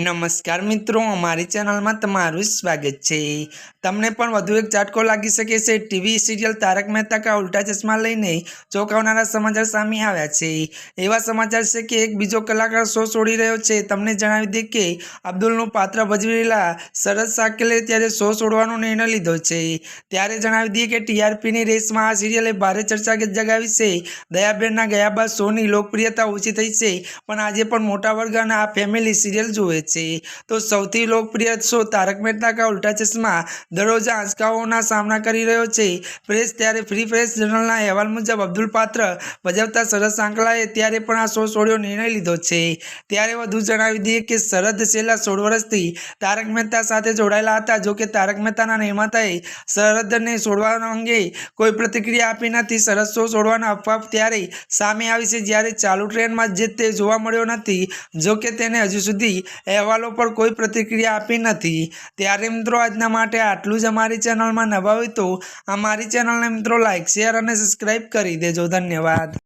नमस्कार मित्रों, अमारी चैनल में तमारुं स्वागत है। तमने पण वधु एक झटको लागी सके छे। टीवी सीरियल तारक मेहता का उल्टा चश्मा लईने चौंकावनारा समाचार सामे आव्या छे। एवा समाचार छे कि एक बीजो कलाकार शो छोड़ी रह्यो छे। तमने जणावी दे के अब्दुलनुं पात्र भजवी रहेला शरद साकेले त्यारे शो छोड़वानो निर्णय लीधो छे। त्यारे जणावी दीए के टीआरपी नी रेसमां आ सीरियले भारे चर्चा जगावी छे। दयाबेनना गया बाद शोनी लोकप्रियता ओછી થઈ છે, પણ આજે પણ મોટા વર્ગના આ ફેમિલી सीरियल जुए छे। तो सौथी लोकप्रिय शो तारक मेहता का उल्टा चश्मा दररोज आंचकाओना सामना करी रह्यो छे। प्रेस त्यारे फ्री प्रेस जर्नलना अहेवाल मुजब अब्दुल पात्र भजवता शरद सांकलाए त्यारे पण आ शो छोड्यो निर्णय लीधो छे। त्यारे वधु जणावी दीए के शरद छेल्ला 16 वर्षथी तारक मेहता साथे जोडायेला हता। जो के तारक मेहताना निर्माताए शरदने छोड़वाना अंगे कोई प्रतिक्रिया आपी नथी। शरद शो छोड़वाना अफवा त्यारे सामे आवी छे ज्यारे चालू ट्रेनमां ज ते जोवा मळ्यो नथी। जो के तेने हजू सुधी अहेवालों पर कोई प्रतिक्रिया आपी नथी। त्यारे मित्रों आजना माटे आटलुं ज। अमारी चेनल में नवा होय तो अमारी चेनल ने मित्रों लाइक शेर और सब्सक्राइब करी देजो। धन्यवाद।